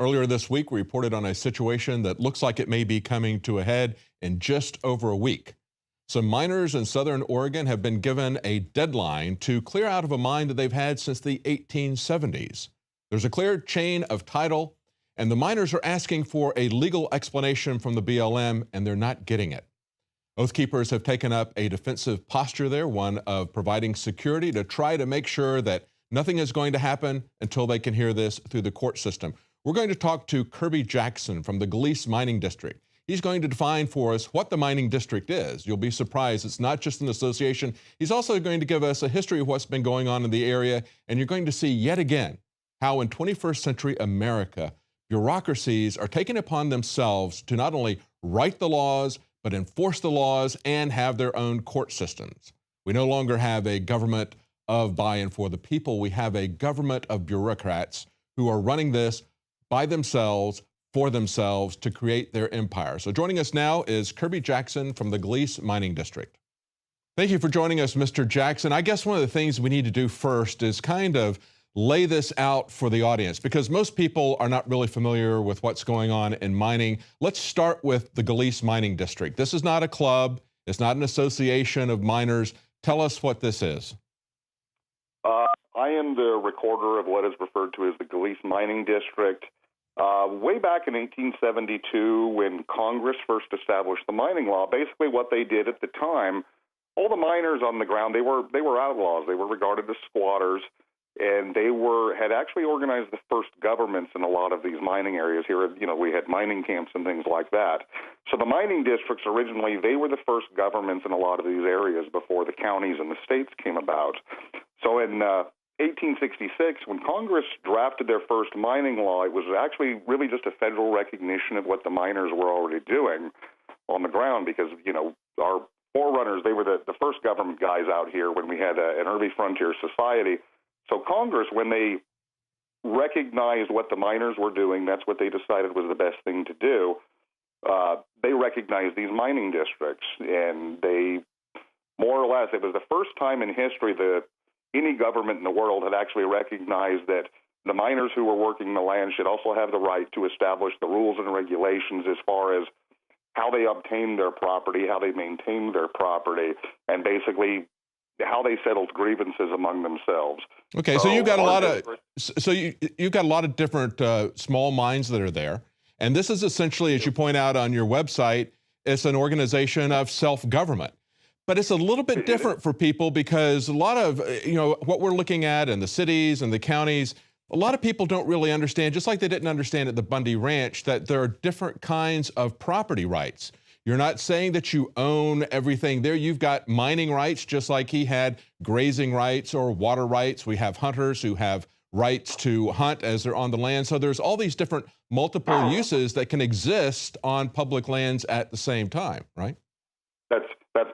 Earlier this week, we reported on a situation that looks like it may be coming to a head in just over a week. Some miners in southern Oregon have been given a deadline to clear out of a mine that they've had since the 1870s. There's a clear chain of title, and the miners are asking for a legal explanation from the BLM, and they're not getting it. Oath keepers have taken up a defensive posture there, one of providing security to try to make sure that nothing is going to happen until they can hear this through the court system. We're going to talk to Kirby Jackson from the Glease Mining District. He's going to define for us what the mining district is. You'll be surprised, it's not just an association. He's also going to give us a history of what's been going on in the area, and you're going to see yet again how in 21st century America, bureaucracies are taking upon themselves to not only write the laws, but enforce the laws and have their own court systems. We no longer have a government of by and for the people. We have a government of bureaucrats who are running this by themselves, for themselves, to create their empire. So joining us now is Kirby Jackson from the Glease Mining District. Thank you for joining us, Mr. Jackson. I guess one of the things we need to do first is kind of lay this out for the audience, because most people are not really familiar with what's going on in mining. Let's start with the Glease Mining District. This is not a club. It's not an association of miners. Tell us what this is. I am the recorder of what is referred to as the Glease Mining District. Way back in 1872, when Congress first established the mining law, basically what they did at the time, all the miners on the ground, they were outlaws. They were regarded as squatters, and they had actually organized the first governments in a lot of these mining areas here. You know, we had mining camps and things like that. So the mining districts originally, they were the first governments in a lot of these areas before the counties and the states came about. So in 1866, when Congress drafted their first mining law, it was actually really just a federal recognition of what the miners were already doing on the ground, because, you know, our forerunners, they were the first government guys out here when we had an early frontier society. So Congress, when they recognized what the miners were doing, that's what they decided was the best thing to do. They recognized these mining districts, and they, more or less, it was the first time in history that any government in the world had actually recognized that the miners who were working the land should also have the right to establish the rules and regulations as far as how they obtained their property, how they maintained their property, and basically how they settled grievances among themselves. Okay, so you've got a lot of you've got a lot of different small mines that are there, and this is essentially, as you point out on your website, it's an organization of self-government. But it's a little bit different for people, because a lot of, you know, what we're looking at in the cities and the counties, a lot of people don't really understand, just like they didn't understand at the Bundy Ranch, that there are different kinds of property rights. You're not saying that you own everything there. You've got mining rights, just like he had grazing rights or water rights. We have hunters who have rights to hunt as they're on the land. So there's all these different multiple uses that can exist on public lands at the same time, right?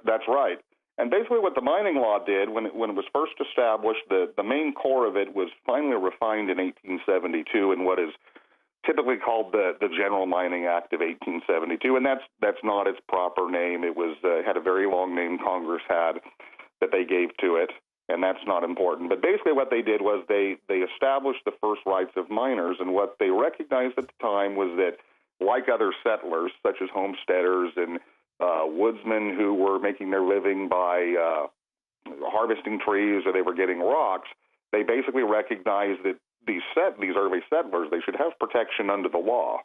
That's right. And basically what the mining law did, when it was first established, the main core of it was finally refined in 1872 in what is typically called the General Mining Act of 1872, and that's not its proper name. It was had a very long name Congress had that they gave to it, and that's not important. But basically what they did was they established the first rights of miners, and what they recognized at the time was that, like other settlers, such as homesteaders and woodsmen who were making their living by harvesting trees, or they were getting rocks, they basically recognized that these early settlers, they should have protection under the law.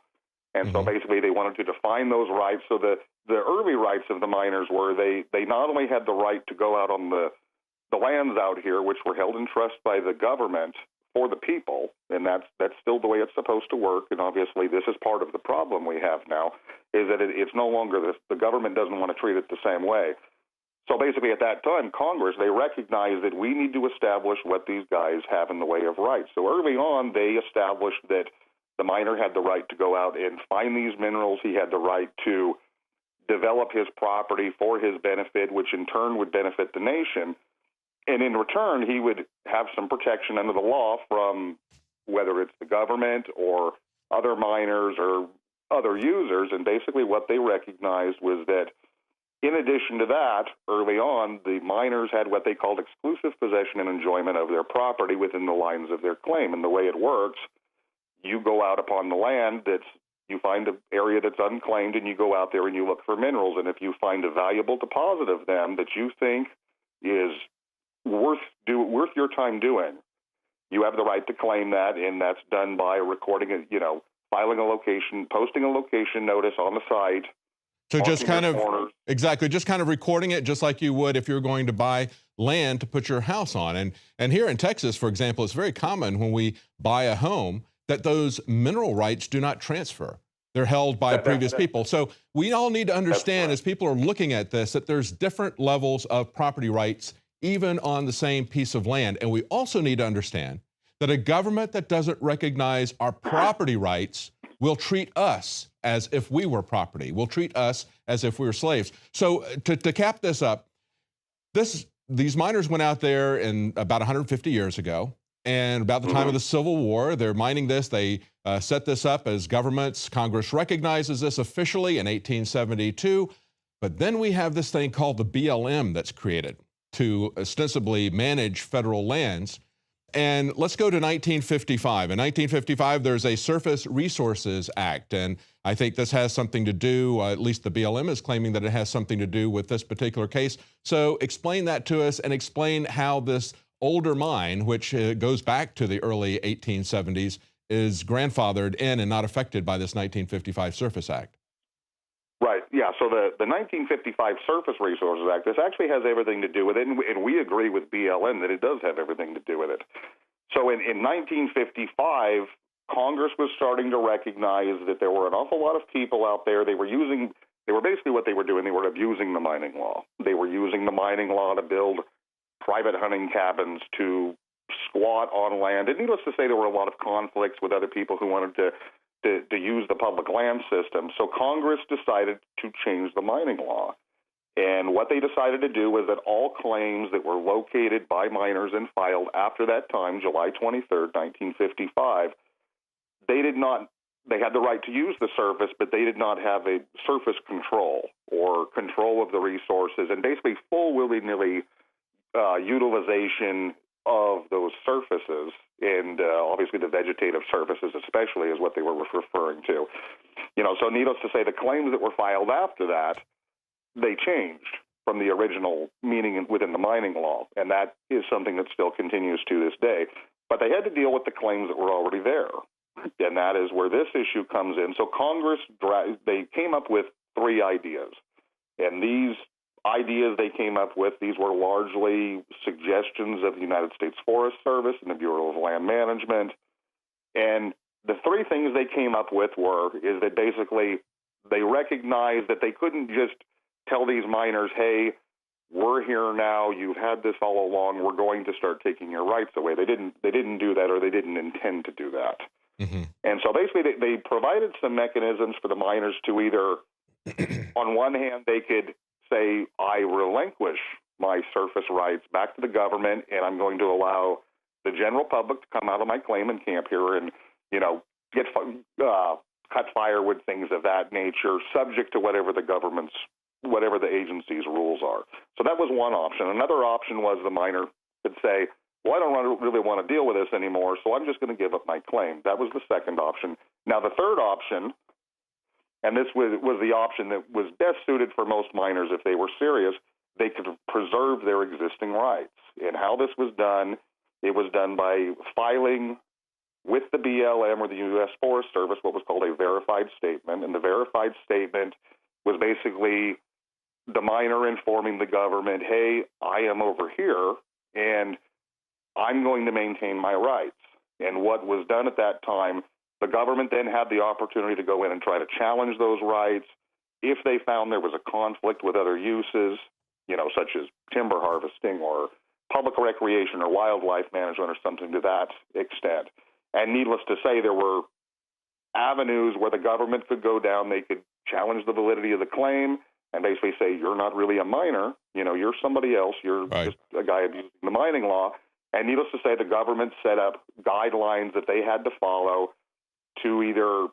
And so basically they wanted to define those rights. So the early rights of the miners were they not only had the right to go out on the lands out here, which were held in trust by the government for the people, and that's still the way it's supposed to work. And obviously this is part of the problem we have now, is that it's no longer the government doesn't want to treat it the same way. So basically at that time, Congress, they recognized that we need to establish what these guys have in the way of rights. So early on, they established that the miner had the right to go out and find these minerals. He had the right to develop his property for his benefit, which in turn would benefit the nation. And in return, he would have some protection under the law from whether it's the government or other miners or other users. And basically what they recognized was that in addition to that, early on, the miners had what they called exclusive possession and enjoyment of their property within the lines of their claim. And the way it works, you go out upon the land you find an area that's unclaimed, and you go out there and you look for minerals. And if you find a valuable deposit of them that you think is worth your time doing, you have the right to claim that, and that's done by recording it, filing a location, posting a location notice on the site. So just kind of, exactly, just kind of recording it just like you would if you're going to buy land to put your house on. And here in Texas, for example, it's very common when we buy a home that those mineral rights do not transfer. They're held by previous people. So we all need to understand, as people are looking at this, that there's different levels of property rights even on the same piece of land. And we also need to understand that a government that doesn't recognize our property rights will treat us as if we were property, will treat us as if we were slaves. So to cap this up, these miners went out there in about 150 years ago, and about the time of the Civil War, they're mining this. They set this up as governments. Congress recognizes this officially in 1872, but then we have this thing called the BLM that's created to ostensibly manage federal lands. And let's go to 1955. In 1955, there's a Surface Resources Act, and I think this has something to do, at least the BLM is claiming that it has something to do with this particular case. So explain that to us, and explain how this older mine, which goes back to the early 1870s, is grandfathered in and not affected by this 1955 Surface Act. Right, yeah, so the 1955 Surface Resources Act, this actually has everything to do with it, and we agree with BLM that it does have everything to do with it. So in 1955, Congress was starting to recognize that there were an awful lot of people out there. They were basically what they were doing, they were abusing the mining law. They were using the mining law to build private hunting cabins, to squat on land. And needless to say, there were a lot of conflicts with other people who wanted to use the public land system. So Congress decided to change the mining law. And what they decided to do was that all claims that were located by miners and filed after that time, July 23rd, 1955, they had the right to use the surface, but they did not have a surface control or control of the resources, and basically full willy-nilly utilization of those surfaces, and obviously the vegetative surfaces especially is what they were referring to. So needless to say, the claims that were filed after that, they changed from the original meaning within the mining law, and that is something that still continues to this day. But they had to deal with the claims that were already there, and that is where this issue comes in. So Congress, they came up with 3 ideas, and these ideas they came up with, these were largely suggestions of the United States Forest Service and the Bureau of Land Management. And the 3 things they came up with is that basically they recognized that they couldn't just tell these miners, hey, we're here now, you've had this all along, we're going to start taking your rights away. They didn't do that, or they didn't intend to do that. Mm-hmm. And so basically they provided some mechanisms for the miners to either, on one hand, they could say, I relinquish my surface rights back to the government, and I'm going to allow the general public to come out of my claim and camp here and, get cut firewood, things of that nature, subject to whatever the agency's rules are. So that was one option. Another option was the miner could say, well, I don't really want to deal with this anymore, so I'm just going to give up my claim. That was the second option. Now, the third option, and this was the option that was best suited for most miners if they were serious, they could preserve their existing rights. And how this was done, it was done by filing with the BLM or the U.S. Forest Service what was called a verified statement. And the verified statement was basically the miner informing the government, hey, I am over here, and I'm going to maintain my rights. And what was done at that time, the government then had the opportunity to go in and try to challenge those rights if they found there was a conflict with other uses, such as timber harvesting or public recreation or wildlife management or something to that extent. And needless to say, there were avenues where the government could go down. They could challenge the validity of the claim and basically say, you're not really a miner, you're somebody else, you're just a guy abusing the mining law. And needless to say, the government set up guidelines that they had to follow to either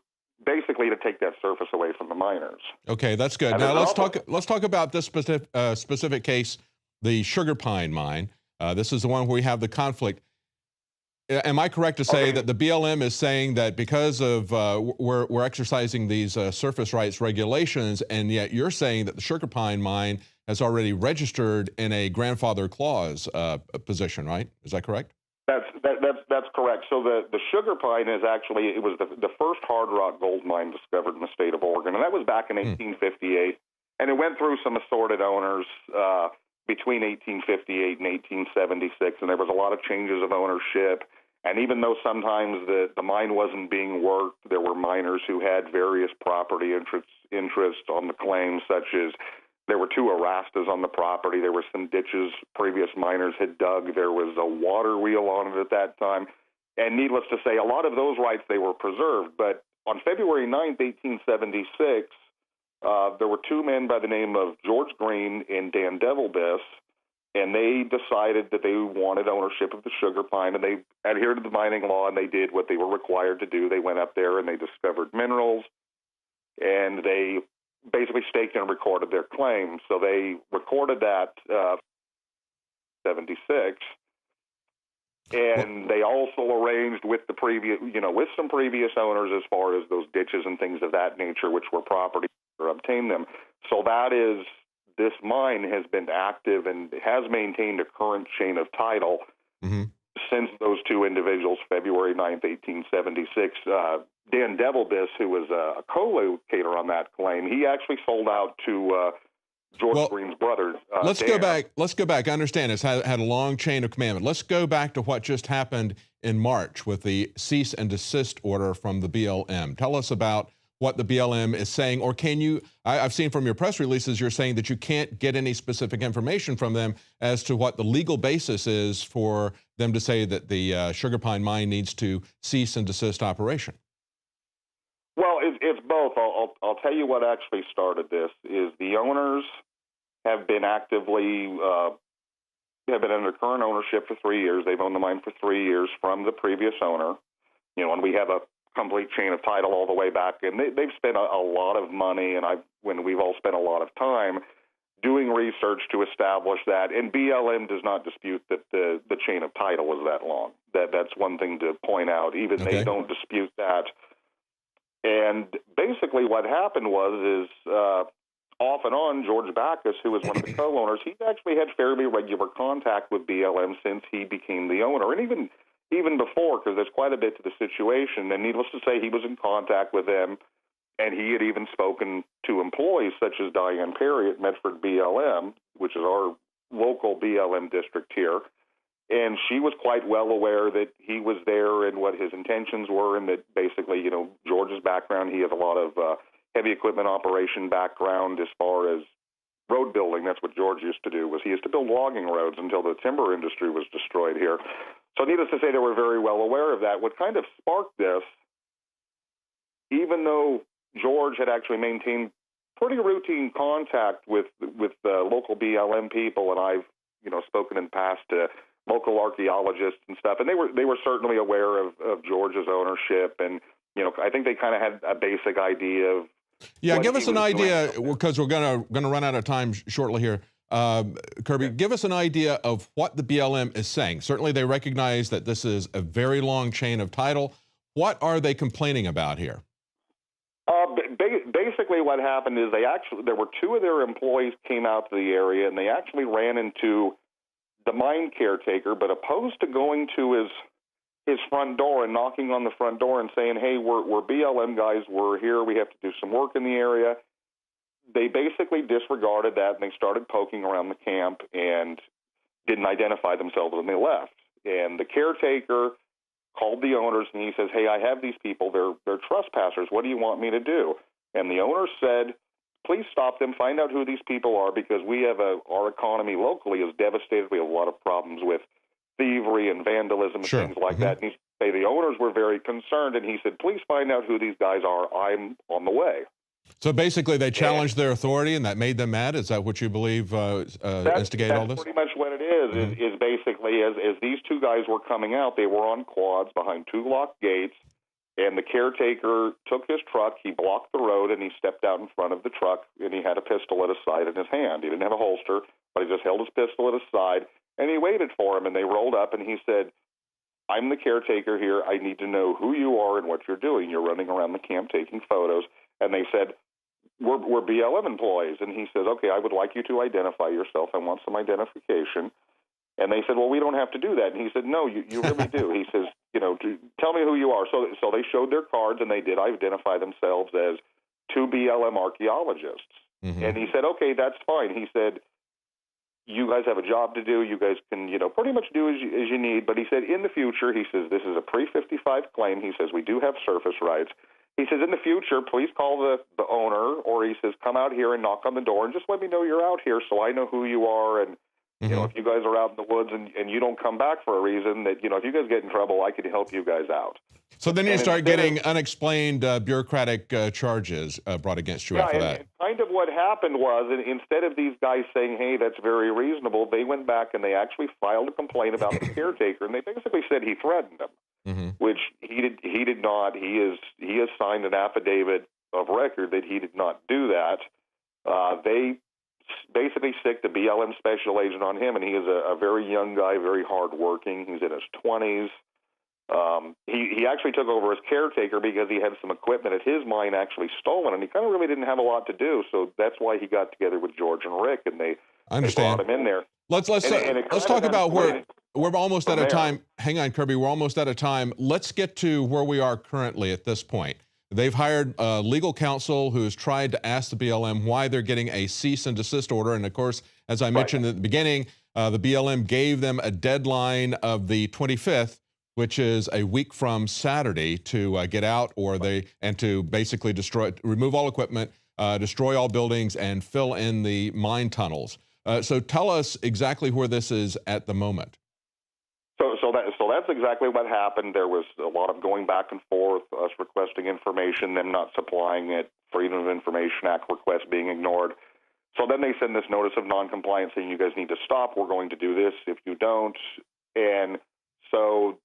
basically to take that surface away from the miners. Okay, that's good. Now let's talk about this specific case, the Sugar Pine mine. This is the one where we have the conflict. Am I correct to say Okay. that the BLM is saying that because of we're exercising these surface rights regulations, and yet you're saying that the sugar pine mine has already registered in a grandfather clause position, right? Is that correct? That's correct. So the sugar pine is actually, it was the first hard rock gold mine discovered in the state of Oregon, and that was back in 1858. And it went through some assorted owners between 1858 and 1876, and there was a lot of changes of ownership. And even though sometimes the mine wasn't being worked, there were miners who had various property interests on the claim, such as there were 2 arastas on the property. There were some ditches previous miners had dug. There was a water wheel on it at that time. And needless to say, a lot of those rights, they were preserved. But on February 9th, 1876, there were 2 men by the name of George Green and Dan Devilbiss, and they decided that they wanted ownership of the sugar pine, and they adhered to the mining law, and they did what they were required to do. They went up there and they discovered minerals, and they basically staked and recorded their claim. So they recorded that 76, and they also arranged with the previous, with some previous owners as far as those ditches and things of that nature, which were property or obtained them. So that is, this mine has been active and has maintained a current chain of title since those 2 individuals, February 9th, 1876. Dan Devilbiss, who was a co-locator on that claim, he actually sold out to George Green's brother. Let's Dan. go back. Let's go back. I understand it's had a long chain of command. Let's go back to what just happened in March with the cease and desist order from the BLM. Tell us about what the BLM is saying, or can you, I've seen from your press releases, you're saying that you can't get any specific information from them as to what the legal basis is for them to say that the sugar pine mine needs to cease and desist operation. Well, it's both. I'll tell you what actually started this is the owners have been actively, have been under current ownership for 3 years. They've owned the mine for 3 years from the previous owner, and we have a complete chain of title all the way back, and they've spent a lot of money, and we've all spent a lot of time doing research to establish that. And BLM does not dispute that the chain of title is that long. That's one thing to point out. Even they don't dispute that. And basically, what happened was off and on, George Backus, who was one of the co-owners, he's actually had fairly regular contact with BLM since he became the owner, and even before, because there's quite a bit to the situation. And needless to say, he was in contact with them, and he had even spoken to employees such as Diane Perry at Medford BLM, which is our local BLM district here. And she was quite well aware that he was there and what his intentions were, and that basically, George's background, he has a lot of heavy equipment operation background as far as road building. That's what George used to do, was he used to build logging roads until the timber industry was destroyed here. So needless to say, they were very well aware of that. What kind of sparked this, even though George had actually maintained pretty routine contact with local BLM people, and I've spoken in the past to local archaeologists and stuff, and they were certainly aware of George's ownership, and I think they kind of had a basic idea of. Yeah, give us an idea, because we're gonna run out of time shortly here. Kirby, give us an idea of what the BLM is saying. Certainly they recognize that this is a very long chain of title. What are they complaining about here? Basically what happened is there were 2 of their employees came out to the area, and they actually ran into the mine caretaker, but opposed to going to his front door and knocking on the front door and saying, hey, we're BLM guys, we're here, we have to do some work in the area. They basically disregarded that, and they started poking around the camp and didn't identify themselves when they left. And the caretaker called the owners, and he says, hey, I have these people, they're trespassers, what do you want me to do? And the owners said, please stop them, find out who these people are, because we have our economy locally is devastated. We have a lot of problems with thievery and vandalism and things like that. And the owners were very concerned, and he said, please find out who these guys are. I'm on the way. So basically they challenged their authority, and that made them mad? Is that what you believe instigated all this? That's pretty much what it is, is basically as these 2 guys were coming out, they were on quads behind 2 locked gates, and the caretaker took his truck, he blocked the road, and he stepped out in front of the truck, and he had a pistol at his side in his hand. He didn't have a holster, but he just held his pistol at his side, and he waited for him, and they rolled up, and he said, I'm the caretaker here. I need to know who you are and what you're doing. You're running around the camp taking photos. And they said, we're BLM employees. And he says, okay, I would like you to identify yourself. I want some identification. And they said, well, we don't have to do that. And he said, no, you really do. He says, tell me who you are. So they showed their cards, and they did identify themselves as two BLM archaeologists. Mm-hmm. And he said, okay, that's fine. He said, you guys have a job to do. You guys can, pretty much do as you need. But he said, in the future, he says, this is a pre-55 claim. He says, we do have surface rights. He says, in the future, please call the owner, or he says, come out here and knock on the door and just let me know you're out here so I know who you are. And, if you guys are out in the woods and you don't come back for a reason, that, if you guys get in trouble, I can help you guys out. So then you start getting unexplained bureaucratic charges brought against you after that. And kind of what happened was, instead of these guys saying, hey, that's very reasonable, they went back and they actually filed a complaint about the caretaker, and they basically said he threatened them, which he did not. He has signed an affidavit of record that he did not do that. They basically sicked the BLM special agent on him, and he is a very young guy, very hardworking. He's in his 20s. He actually took over as caretaker because he had some equipment at his mine actually stolen, and he kind of really didn't have a lot to do. So that's why he got together with George and Rick, and they brought him in there. Let's talk about where we're almost out of time. Hang on, Kirby. We're almost out of time. Let's get to where we are currently at this point. They've hired legal counsel who has tried to ask the BLM why they're getting a cease and desist order. And of course, as I mentioned at the beginning, the BLM gave them a deadline of the 25th, which is a week from Saturday, to get out, and to basically remove all equipment, destroy all buildings, and fill in the mine tunnels. So tell us exactly where this is at the moment. So that's exactly what happened. There was a lot of going back and forth, us requesting information, them not supplying it, Freedom of Information Act requests being ignored. So then they send this notice of noncompliance saying, you guys need to stop. We're going to do this if you don't. And so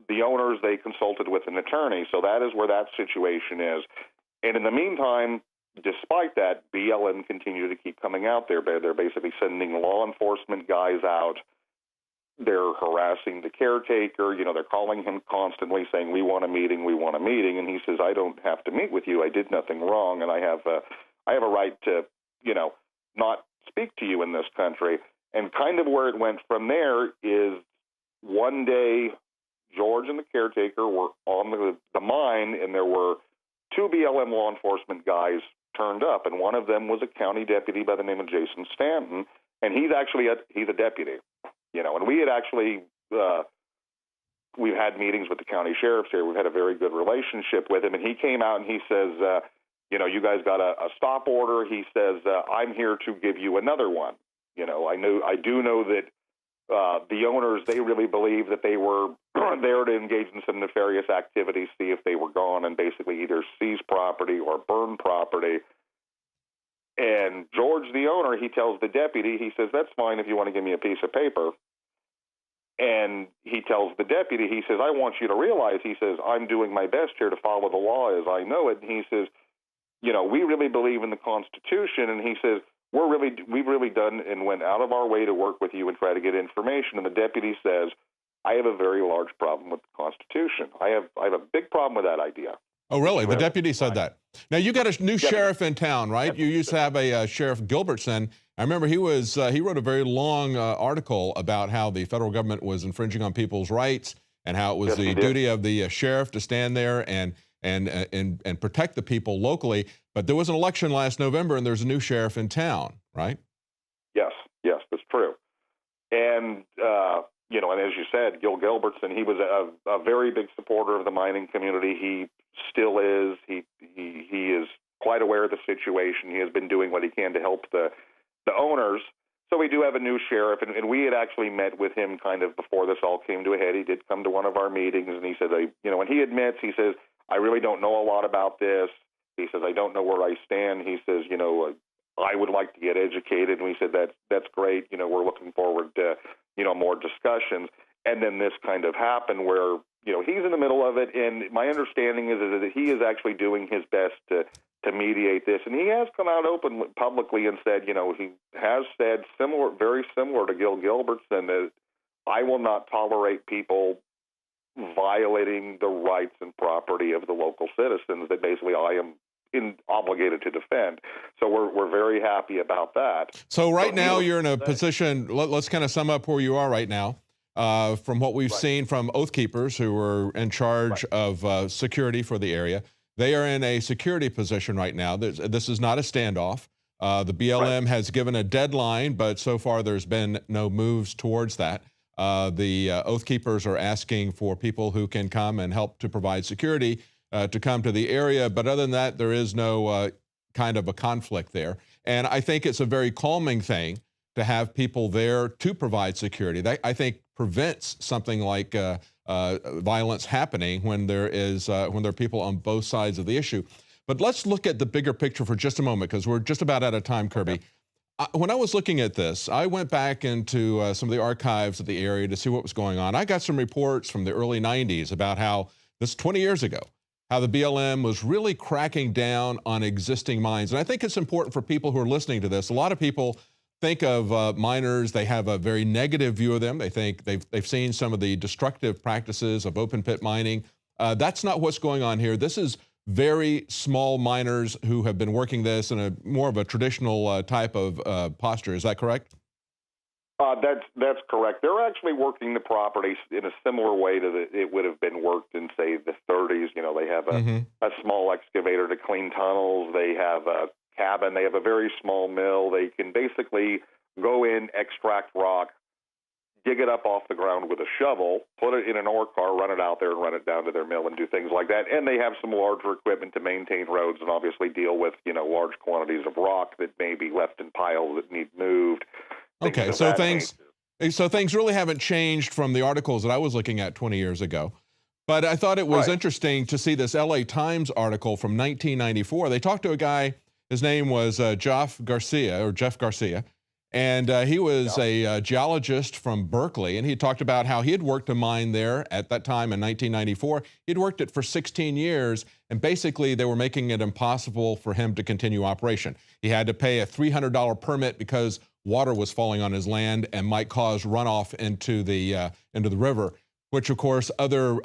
the owners, they consulted with an attorney. So that is where that situation is. And in the meantime, despite that, BLM continue to keep coming out there. They're basically sending law enforcement guys out. They're harassing the caretaker. They're calling him constantly saying, we want a meeting, we want a meeting. And he says, I don't have to meet with you. I did nothing wrong, and I have a right to, not speak to you in this country. And kind of where it went from there is one day George and the caretaker were on the mine, and there were two BLM law enforcement guys turned up, and one of them was a county deputy by the name of Jason Stanton, and he's a deputy. And we had actually, we've had meetings with the county sheriffs here. We've had a very good relationship with him. And he came out and he says, you guys got a stop order. He says, I'm here to give you another one. I do know that the owners, they really believe that they were there to engage in some nefarious activities, see if they were gone, and basically either seize property or burn property. And George, the owner, he tells the deputy, he says, that's fine if you want to give me a piece of paper. And he tells the deputy, he says, I want you to realize, he says, I'm doing my best here to follow the law as I know it. And he says, we really believe in the Constitution. And he says, we've really done and went out of our way to work with you and try to get information. And the deputy says, I have a very large problem with the Constitution. I have a big problem with that idea. Oh, really? The deputy said that. Now, you got a new sheriff in town, right? You used to have a Sheriff Gilbertson. I remember he wrote a very long article about how the federal government was infringing on people's rights and how it was the duty of the sheriff to stand there and protect the people locally. But there was an election last November, and there's a new sheriff in town, right? Yes, that's true. And and as you said, Gil Gilbertson, he was a very big supporter of the mining community. He still is. He is quite aware of the situation. He has been doing what he can to help the owners. So we do have a new sheriff, and we had actually met with him kind of before this all came to a head. He did come to one of our meetings, and he said, and he admits, he says, I really don't know a lot about this. He says, I don't know where I stand. He says, I would like to get educated. And we said, that's great. We're looking forward to, more discussions. And then this kind of happened where, he's in the middle of it. And my understanding is that he is actually doing his best to mediate this. And he has come out publicly and said, he has said very similar to Gil Gilbertson, that I will not tolerate people violating the rights and property of the local citizens that basically I am obligated to defend. So we're very happy about that. So right now you're in a position, let's kind of sum up where you are right now. From what we've seen from Oath Keepers who are in charge of security for the area, they are in a security position right now. This is not a standoff. The BLM has given a deadline, but so far there's been no moves towards that. The Oath Keepers are asking for people who can come and help to provide security to come to the area. But other than that, there is no kind of a conflict there. And I think it's a very calming thing to have people there to provide security. That, I think, prevents something like violence happening when there are people on both sides of the issue. But let's look at the bigger picture for just a moment, because we're just about out of time, Kirby. Okay. When I was looking at this, I went back into some of the archives of the area to see what was going on. I got some reports from the early 90s about how, this 20 years ago, how the BLM was really cracking down on existing mines. And I think it's important for people who are listening to this. A lot of people think of miners, they have a very negative view of them. They think they've seen some of the destructive practices of open pit mining. That's not what's going on here. This is very small miners who have been working this in a more of a traditional type of posture. Is that correct? That's correct. They're actually working the property in a similar way to it would have been worked in, say, the 30s. You know, they have a small excavator to clean tunnels. They have a cabin. They have a very small mill. They can basically go in, extract rock, dig it up off the ground with a shovel, put it in an ore car, run it out there, and run it down to their mill and do things like that. And they have some larger equipment to maintain roads and obviously deal with, large quantities of rock that may be left in piles that need moved. Okay, so things really haven't changed from the articles that I was looking at 20 years ago. But I thought it was interesting to see this LA Times article from 1994. They talked to a guy, his name was Jeff Garcia, and he was a geologist from Berkeley, and he talked about how he had worked a mine there at that time in 1994. He'd worked it for 16 years, and basically they were making it impossible for him to continue operation. He had to pay a $300 permit because water was falling on his land and might cause runoff into the river, which of course other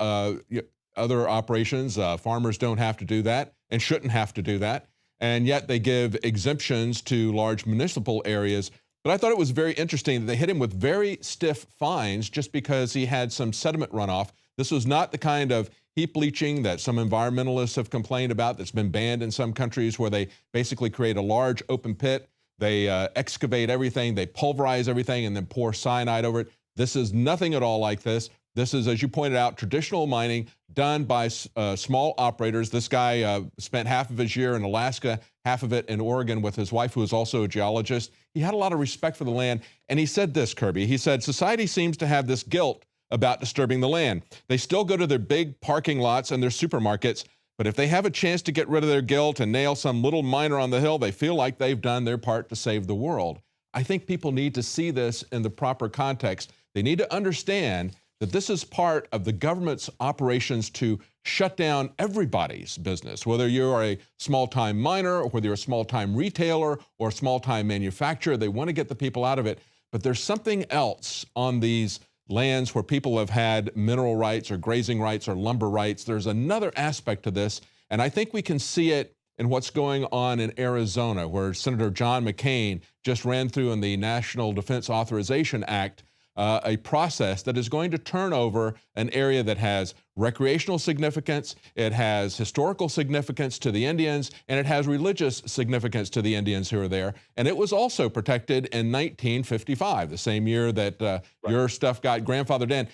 operations, farmers don't have to do that and shouldn't have to do that. And yet they give exemptions to large municipal areas. But I thought it was very interesting that they hit him with very stiff fines just because he had some sediment runoff. This was not the kind of heap leaching that some environmentalists have complained about that's been banned in some countries, where they basically create a large open pit, they excavate everything, they pulverize everything, and then pour cyanide over it. This is nothing at all like this. This is, as you pointed out, traditional mining done by small operators. This guy spent half of his year in Alaska, half of it in Oregon with his wife, who is also a geologist. He had a lot of respect for the land. And he said this, Kirby, he said, society seems to have this guilt about disturbing the land. They still go to their big parking lots and their supermarkets, but if they have a chance to get rid of their guilt and nail some little miner on the hill, they feel like they've done their part to save the world. I think people need to see this in the proper context. They need to understand that this is part of the government's operations to shut down everybody's business, whether you're a small-time miner or whether you're a small-time retailer or a small-time manufacturer. They want to get the people out of it. But there's something else on these lands where people have had mineral rights or grazing rights or lumber rights. There's another aspect to this, and I think we can see it in what's going on in Arizona, where Senator John McCain just ran through in the National Defense Authorization Act a process that is going to turn over an area that has recreational significance, it has historical significance to the Indians, and it has religious significance to the Indians who are there. And it was also protected in 1955, the same year that your stuff got grandfathered in.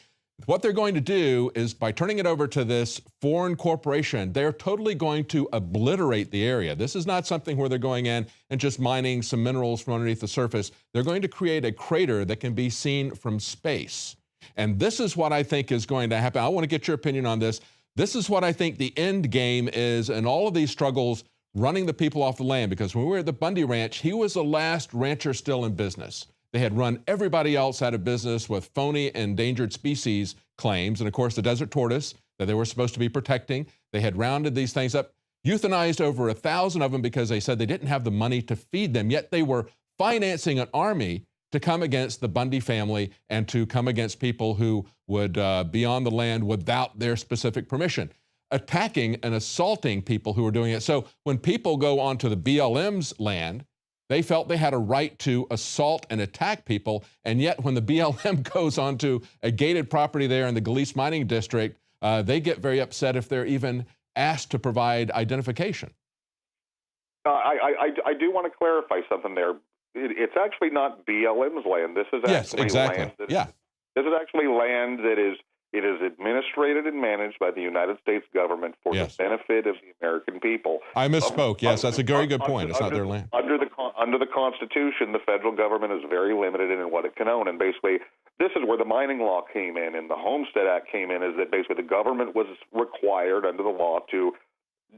What they're going to do is, by turning it over to this foreign corporation, they're totally going to obliterate the area. This is not something where they're going in and just mining some minerals from underneath the surface. They're going to create a crater that can be seen from space. And this is what I think is going to happen. I want to get your opinion on this. This is what I think the end game is in all of these struggles, running the people off the land. Because when we were at the Bundy Ranch, he was the last rancher still in business. They had run everybody else out of business with phony endangered species claims. And of course, the desert tortoise that they were supposed to be protecting, they had rounded these things up, euthanized over 1,000 of them because they said they didn't have the money to feed them. Yet they were financing an army to come against the Bundy family and to come against people who would be on the land without their specific permission, attacking and assaulting people who were doing it. So when people go onto the BLM's land, they felt they had a right to assault and attack people. And yet when the BLM goes onto a gated property there in the Galice Mining District, they get very upset if they're even asked to provide identification. I do want to clarify something there. It's actually not BLM's land. This is actually land this is actually land that is administrated and managed by the United States government for the benefit of the American people. I misspoke. Yes, that's a very good point. It's not their land. Under the Constitution, the federal government is very limited in what it can own, and basically this is where the mining law came in and the Homestead Act came in, is that basically the government was required under the law to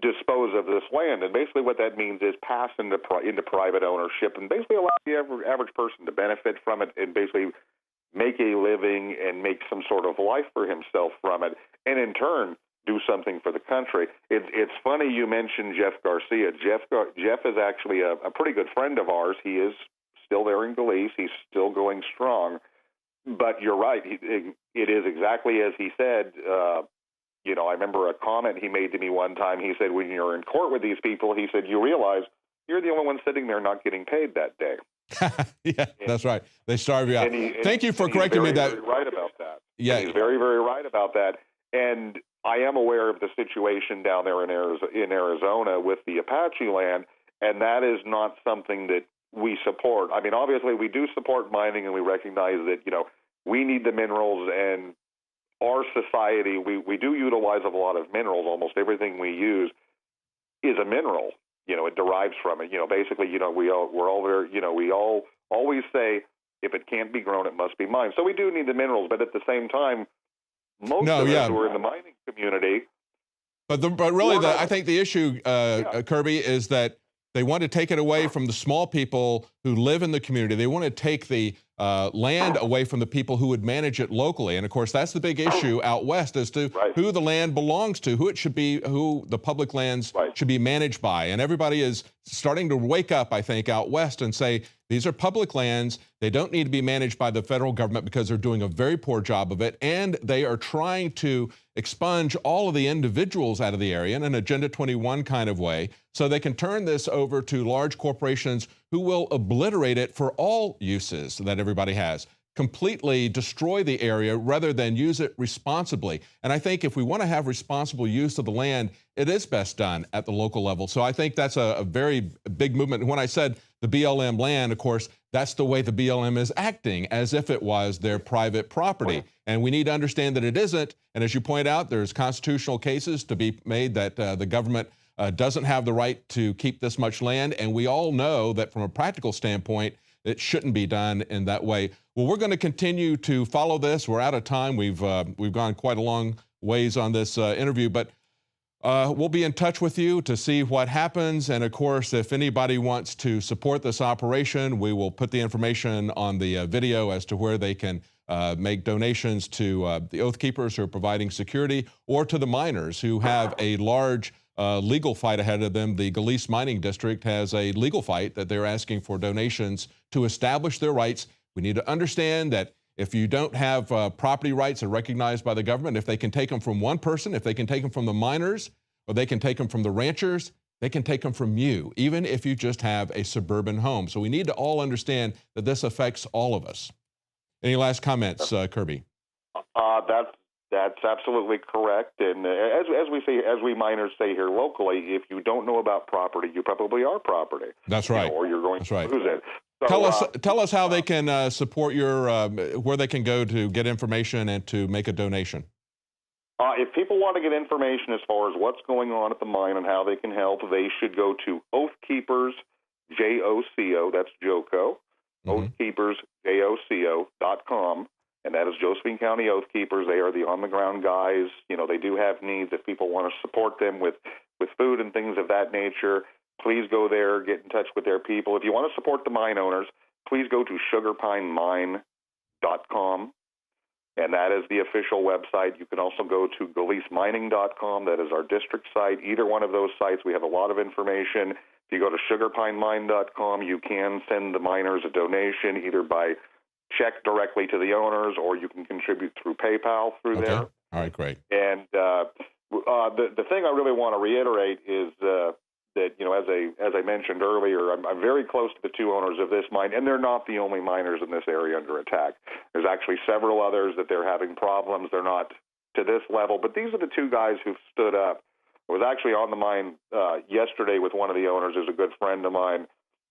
dispose of this land. And basically what that means is pass into private ownership and basically allow the average person to benefit from it and basically make a living and make some sort of life for himself from it, and in turn do something for the country. It's funny you mentioned Jeff Garcia. Jeff is actually a pretty good friend of ours. He is still there in Galice. He's still going strong. But you're right. It is exactly as he said. I remember a comment he made to me one time. He said, when you're in court with these people, he said, you realize you're the only one sitting there not getting paid that day. Yeah, that's right. They starve you out. Thank you for correcting me. He's very right about that. Yeah, he's very, very right about that. And I am aware of the situation down there in Arizona with the Apache land, and that is not something that we support. I mean, obviously, we do support mining, and we recognize that we need the minerals, and our society we do utilize a lot of minerals. Almost everything we use is a mineral. It derives from it. Basically, we all always say, if it can't be grown, it must be mined. So we do need the minerals, but at the same time, most of us who are in the mining community. But really, I think the issue, Kirby, is that they want to take it away from the small people who live in the community. They want to take the land away from the people who would manage it locally. And of course, that's the big issue out west as to who the land belongs to, who it should be, who the public lands should be managed by. And everybody is starting to wake up, I think, out west and say, these are public lands. They don't need to be managed by the federal government because they're doing a very poor job of it. And they are trying to expunge all of the individuals out of the area in an Agenda 21 kind of way, so they can turn this over to large corporations who will obliterate it for all uses that everybody has, completely destroy the area rather than use it responsibly. And I think if we want to have responsible use of the land, it is best done at the local level. So I think that's a very big movement. And when I said the BLM land, of course, that's the way the BLM is acting, as if it was their private property. And we need to understand that it isn't. And as you point out, there's constitutional cases to be made that the government doesn't have the right to keep this much land. And we all know that from a practical standpoint, it shouldn't be done in that way. Well, we're going to continue to follow this. We're out of time. We've gone quite a long ways on this interview, but we'll be in touch with you to see what happens. And of course, if anybody wants to support this operation, we will put the information on the video as to where they can make donations to the Oath Keepers who are providing security, or to the miners who have a large legal fight ahead of them. The Galice Mining District has a legal fight that they're asking for donations to establish their rights. We need to understand that if you don't have property rights that are recognized by the government, if they can take them from one person, if they can take them from the miners, or they can take them from the ranchers, they can take them from you, even if you just have a suburban home. So we need to all understand that this affects all of us. Any last comments, Kirby? That's absolutely correct. And as we miners say here locally, if you don't know about property, you probably are property. That's right. Or you're going to lose it. So, tell us how they can support your, where they can go to get information and to make a donation. If people want to get information as far as what's going on at the mine and how they can help, they should go to Oath Keepers, JOCO, that's JOCO, oathkeepersjoco.com. And that is Josephine County Oath Keepers. They are the on-the-ground guys. They do have needs. If people want to support them with food and things of that nature, please go there, get in touch with their people. If you want to support the mine owners, please go to sugarpinemine.com, and that is the official website. You can also go to GaliceMining.com. That is our district site. Either one of those sites, we have a lot of information. If you go to sugarpinemine.com, you can send the miners a donation either by check directly to the owners, or you can contribute through PayPal through Okay. there. All right, great. And the thing I really want to reiterate is that, you know, as I mentioned earlier, I'm very close to the two owners of this mine, and they're not the only miners in this area under attack. There's actually several others that they're having problems. They're not to this level, but these are the two guys who've stood up. I was actually on the mine yesterday with one of the owners, who's a good friend of mine,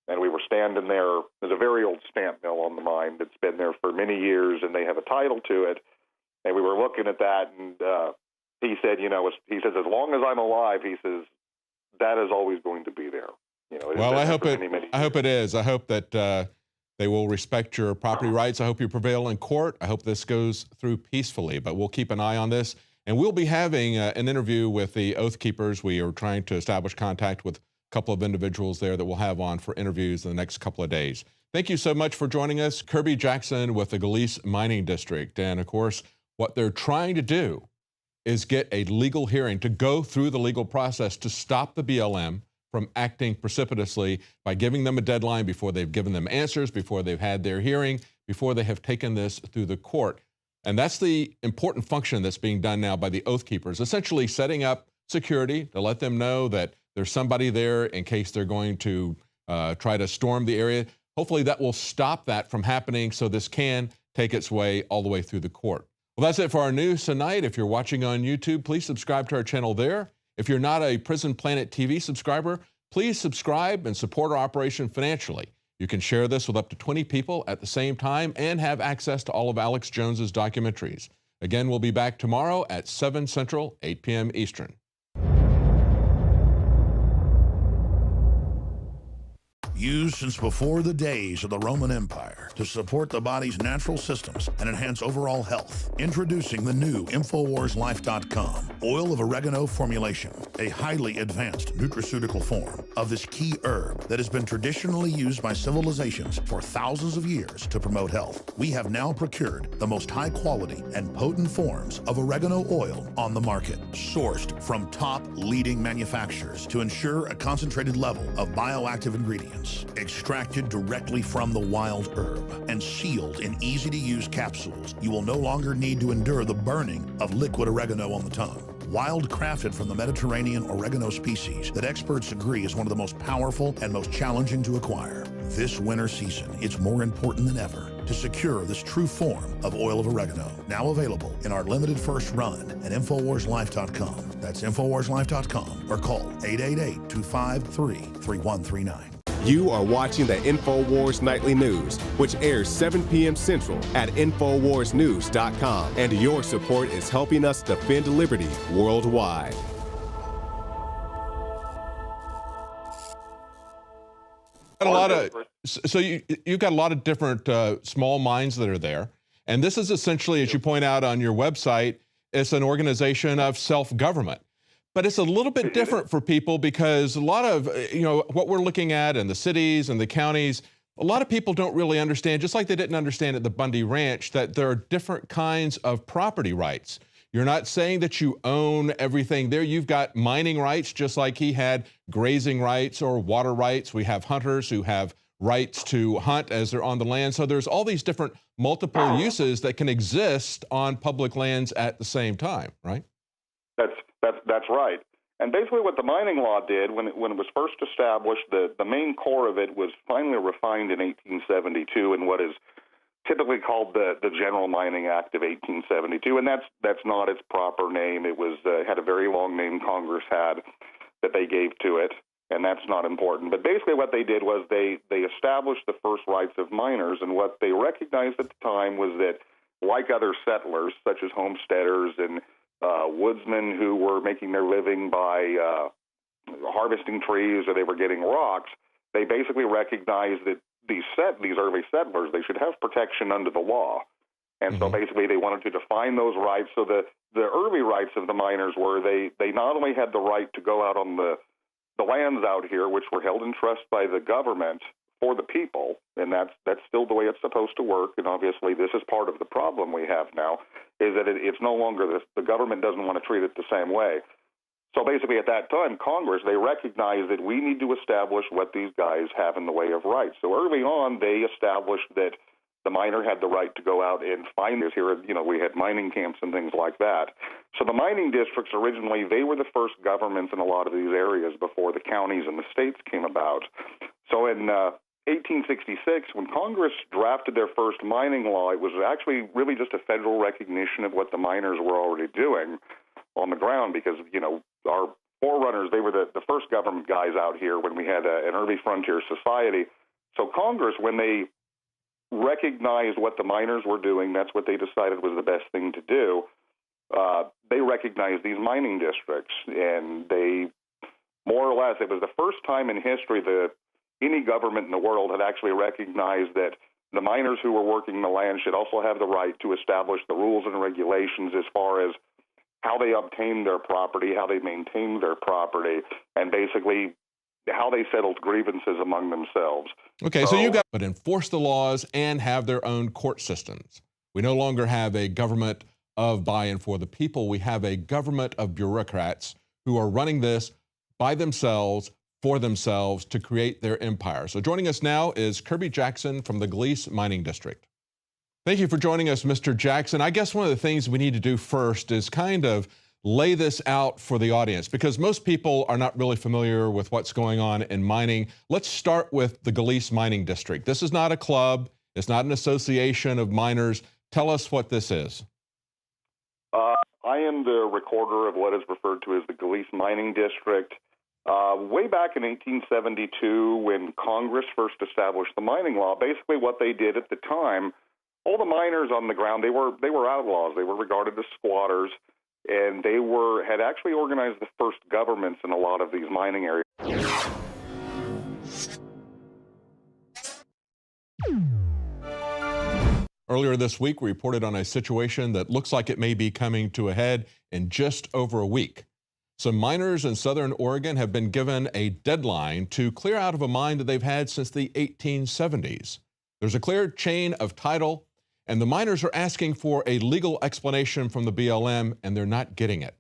and we were standing there. There's a very old stamp mill on the mine that's been there for many years, and they have a title to it. And we were looking at that, and he said, you know, he says, as long as I'm alive, he says, that is always going to be there. You know, Well, I hope many I hope it is. I hope that they will respect your property rights. I hope you prevail in court. I hope this goes through peacefully, but we'll keep an eye on this. And we'll be having an interview with the Oath Keepers. We are trying to establish contact with a couple of individuals there that we'll have on for interviews in the next couple of days. Thank you so much for joining us. Kirby Jackson with the Galice Mining District. And of course, what they're trying to do is get a legal hearing, to go through the legal process to stop the BLM from acting precipitously by giving them a deadline before they've given them answers, before they've had their hearing, before they have taken this through the court. And that's the important function that's being done now by the Oath Keepers, essentially setting up security to let them know that there's somebody there in case they're going to try to storm the area. Hopefully that will stop that from happening so this can take its way all the way through the court. Well, that's it for our news tonight. If you're watching on YouTube, please subscribe to our channel there. If you're not a Prison Planet TV subscriber, please subscribe and support our operation financially. You can share this with up to 20 people at the same time and have access to all of Alex Jones's documentaries. Again, we'll be back tomorrow at 7 Central, 8 p.m. Eastern. Used since before the days of the Roman Empire to support the body's natural systems and enhance overall health. Introducing the new InfoWarsLife.com oil of oregano formulation, a highly advanced nutraceutical form of this key herb that has been traditionally used by civilizations for thousands of years to promote health. We have now procured the most high quality and potent forms of oregano oil on the market, sourced from top leading manufacturers to ensure a concentrated level of bioactive ingredients. Extracted directly from the wild herb and sealed in easy-to-use capsules, you will no longer need to endure the burning of liquid oregano on the tongue. Wild crafted from the Mediterranean oregano species that experts agree is one of the most powerful and most challenging to acquire. This winter season, it's more important than ever to secure this true form of oil of oregano. Now available in our limited first run at InfoWarsLife.com. That's InfoWarsLife.com or call 888-253-3139. You are watching the InfoWars Nightly News, which airs 7 p.m. Central at InfoWarsNews.com. And your support is helping us defend liberty worldwide. You've got a lot of different small mines that are there. And this is essentially, as you point out on your website, it's an organization of self-government. But it's a little bit different for people because a lot of, what we're looking at in the cities and the counties, a lot of people don't really understand, just like they didn't understand at the Bundy Ranch, that there are different kinds of property rights. You're not saying that you own everything there. You've got mining rights, just like he had grazing rights or water rights. We have hunters who have rights to hunt as they're on the land. So there's all these different multiple uses that can exist on public lands at the same time, right? That's right. And basically what the mining law did when it was first established, the main core of it was finally refined in 1872 in what is typically called the General Mining Act of 1872, and that's not its proper name. It was had a very long name Congress had that they gave to it, and that's not important. But basically what they did was they established the first rights of miners, and what they recognized at the time was that, like other settlers, such as homesteaders and woodsmen who were making their living by harvesting trees or they were getting rocks, they basically recognized that these early settlers, they should have protection under the law. And so basically they wanted to define those rights. So the early rights of the miners were they not only had the right to go out on the lands out here, which were held in trust by the government for the people, and that's still the way it's supposed to work. And obviously this is part of the problem we have now, is that it's no longer the government doesn't want to treat it the same way. So basically at that time, Congress, they recognized that we need to establish what these guys have in the way of rights. So early on, they established that the miner had the right to go out and find this here. You know, we had mining camps and things like that. So the mining districts originally, they were the first governments in a lot of these areas before the counties and the states came about. So in 1866, when Congress drafted their first mining law, it was actually really just a federal recognition of what the miners were already doing on the ground, because, you know, our forerunners, they were the first government guys out here when we had an early frontier society. So Congress, when they recognized what the miners were doing, that's what they decided was the best thing to do. They recognized these mining districts, and they, more or less, it was the first time in history that any government in the world had actually recognized that the miners who were working the land should also have the right to establish the rules and regulations as far as how they obtained their property, how they maintained their property, and basically how they settled grievances among themselves. Okay, so you got to enforce the laws and have their own court systems. We no longer have a government of by and for the people. We have a government of bureaucrats who are running this by themselves, for themselves, to create their empire. So joining us now is Kirby Jackson from the Gleese Mining District. Thank you for joining us, Mr. Jackson. I guess one of the things we need to do first is kind of lay this out for the audience, because most people are not really familiar with what's going on in mining. Let's start with the Gleese Mining District. This is not a club. It's not an association of miners. Tell us what this is. I am the recorder of what is referred to as the Gleese Mining District. Way back in 1872, when Congress first established the mining law, basically what they did at the time, all the miners on the ground, they were outlaws. They were regarded as squatters, and they had actually organized the first governments in a lot of these mining areas. Earlier this week, we reported on a situation that looks like it may be coming to a head in just over a week. Some miners in southern Oregon have been given a deadline to clear out of a mine that they've had since the 1870s. There's a clear chain of title, and the miners are asking for a legal explanation from the BLM, and they're not getting it.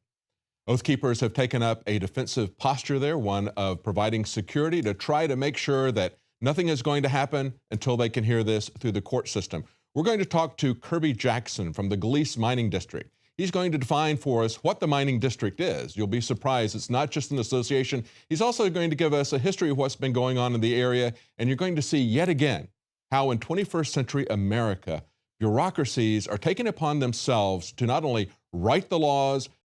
Oath keepers have taken up a defensive posture there, one of providing security to try to make sure that nothing is going to happen until they can hear this through the court system. We're going to talk to Kirby Jackson from the Gleese Mining District. He's going to define for us what the mining district is. You'll be surprised, it's not just an association. He's also going to give us a history of what's been going on in the area, and you're going to see yet again how in 21st century America, bureaucracies are taking upon themselves to not only write the laws,